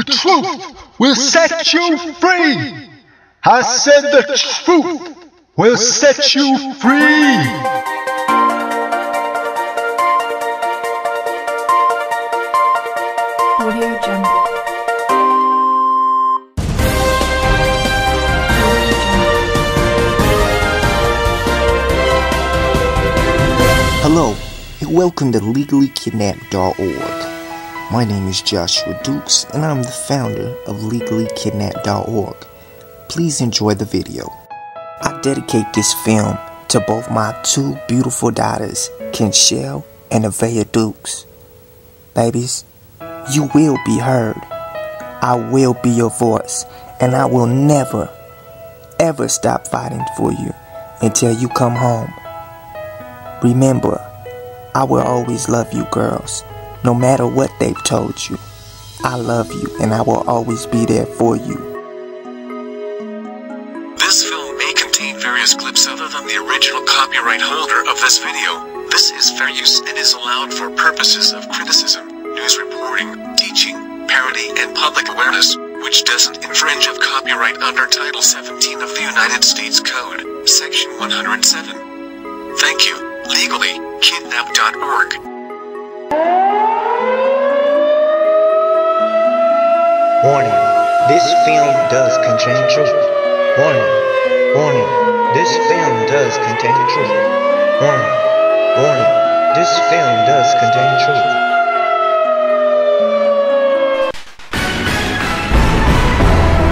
truth will set you free. I said the truth will set you free. Audio Jungle. Hello, and welcome to LegallyKidnapped.org. My name is Joshua Dukes, and I'm the founder of LegallyKidnapped.org. Please enjoy the video. I dedicate this film to both my two beautiful daughters, Kenshell and Avea Dukes. Babies, you will be heard. I will be your voice, and I will never, ever stop fighting for you until you come home. Remember, I will always love you girls, no matter what they've told you. I love you, and I will always be there for you. This film may contain various clips other than the original copyright holder of this video. This is fair use and is allowed for purposes of criticism, news reporting, teaching, parody, and public awareness, which doesn't infringe of copyright under Title 17 of the United States Code, Section 107. Thank you. LegallyKidnapped.org. Warning, this film does contain truth. Warning, warning, this film does contain truth. Warning, warning, this film does contain truth.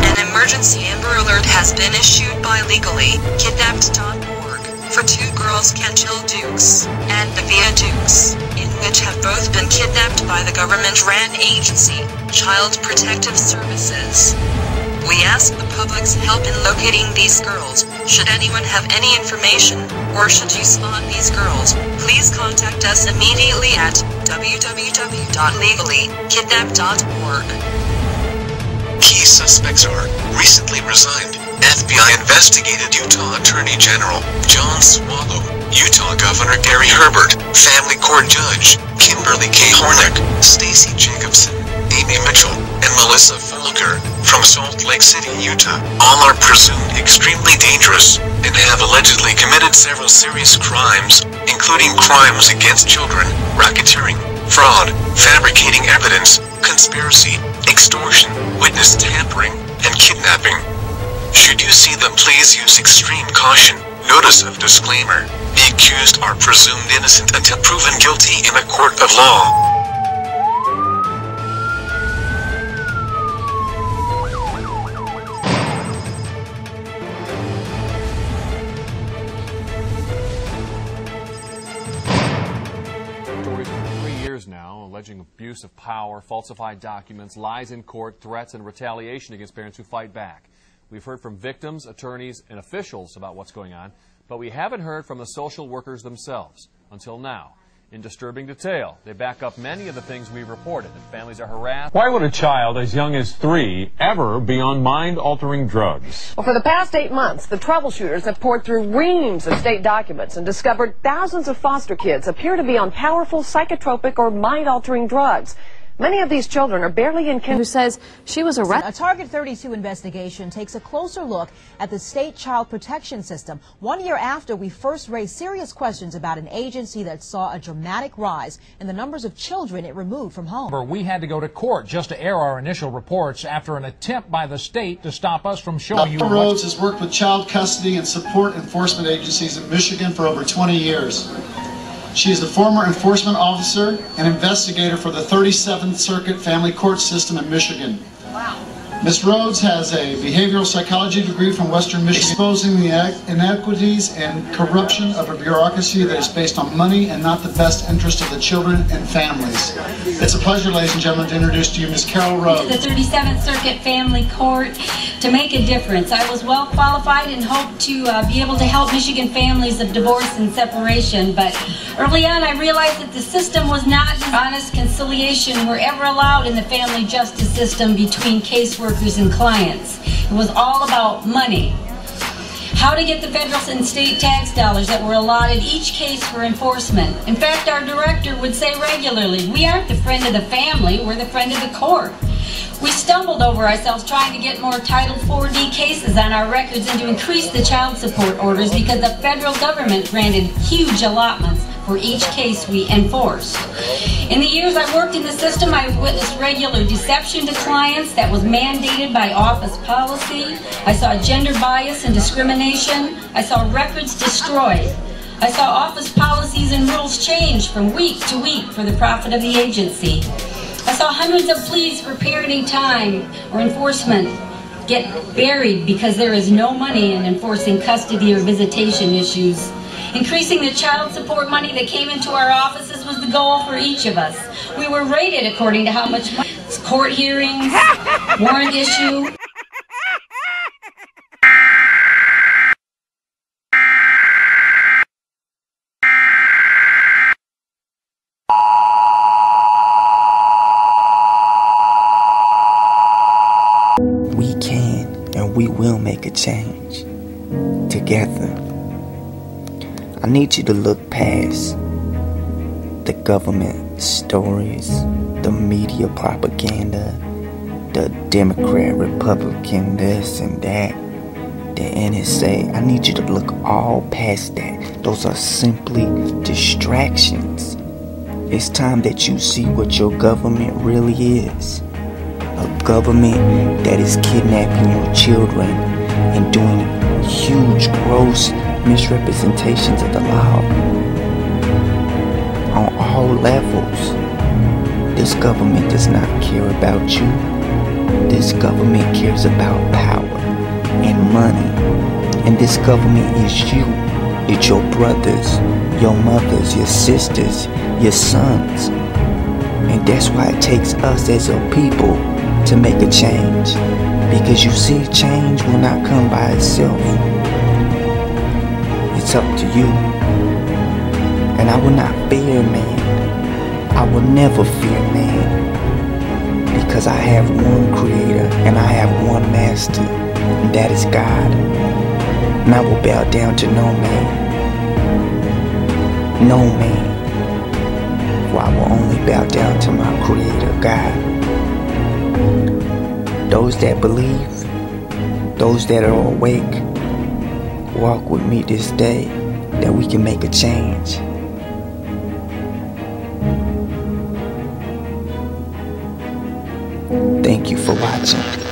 An emergency Amber Alert has been issued by LegallyKidnapped.org for two girls, Kenshell Dukes and Avea Dukes, in which have both been kidnapped by the government-ran agency, Child Protective Services. We ask the public's help in locating these girls. Should anyone have any information, or should you spot these girls, please contact us immediately at www.legallykidnapped.org. Key suspects are recently resigned F.B.I. investigated Utah Attorney General John Swallow, Utah Governor Gary Herbert, Family Court Judge Kimberly K. Hornick, Stacey Jacobson, Amy Mitchell, and Melissa Folger from Salt Lake City, Utah. All are presumed extremely dangerous and have allegedly committed several serious crimes, including crimes against children, racketeering, fraud, fabricating evidence, conspiracy, extortion, witness tampering, and kidnapping. Should you see them, please use extreme caution. Notice of disclaimer. The accused are presumed innocent until proven guilty in a court of law. Stories for 3 years now, alleging abuse of power, falsified documents, lies in court, threats, and retaliation against parents who fight back. We've heard from victims, attorneys, and officials about what's going on, but we haven't heard from the social workers themselves until now. In disturbing detail, they back up many of the things we've reported, that families are harassed. Why would a child as young as 3 ever be on mind-altering drugs? Well, for the past 8 months, the troubleshooters have poured through reams of state documents and discovered thousands of foster kids appear to be on powerful psychotropic or mind-altering drugs. Many of these children are barely in kindergarten. Who says she was arrested. A Target 32 investigation takes a closer look at the state child protection system. 1 year after we first raised serious questions about an agency that saw a dramatic rise in the numbers of children it removed from home. We had to go to court just to air our initial reports after an attempt by the state to stop us from showing you. Dr. Rhodes has worked with child custody and support enforcement agencies in Michigan for over 20 years. She is a former enforcement officer and investigator for the 37th Circuit Family Court System in Michigan. Wow. Ms. Rhodes has a behavioral psychology degree from Western Michigan, exposing the inequities and corruption of a bureaucracy that is based on money and not the best interest of the children and families. It's a pleasure, ladies and gentlemen, to introduce to you Ms. Carol Rhodes. The 37th Circuit Family Court to make a difference. I was well qualified and hoped to be able to help Michigan families of divorce and separation, but early on I realized that the system was not honest conciliation were ever allowed in the family justice system between caseworkers and clients. It was all about money. How to get the federal and state tax dollars that were allotted each case for enforcement. In fact, our director would say regularly, we aren't the friend of the family, we're the friend of the court. We stumbled over ourselves trying to get more Title 4D cases on our records and to increase the child support orders because the federal government granted huge allotments for each case we enforced. In the years I worked in the system, I witnessed regular deception to clients that was mandated by office policy. I saw gender bias and discrimination. I saw records destroyed. I saw office policies and rules change from week to week for the profit of the agency. I saw hundreds of pleas for parenting time or enforcement get buried because there is no money in enforcing custody or visitation issues. Increasing the child support money that came into our offices was the goal for each of us. We were rated according to how much money, court hearings, warrant issue. We can and we will make a change together. I need you to look past the government stories, the media propaganda, the Democrat, Republican, this and that, the NSA. I need you to look all past that. Those are simply distractions. It's time that you see what your government really is. A government that is kidnapping your children and doing huge, gross misrepresentations of the law on all levels. This government does not care about you. This government cares about power and money. And this government is you. It's your brothers, your mothers, your sisters, your sons. And that's why it takes us as a people to make a change. Because you see, change will not come by itself. It's up to you. And I will not fear man. I will never fear man. Because I have one creator and I have one master. And that is God. And I will bow down to no man. No man. For I will only bow down to my creator, God. Those that believe, those that are awake, walk with me this day that we can make a change. Thank you for watching.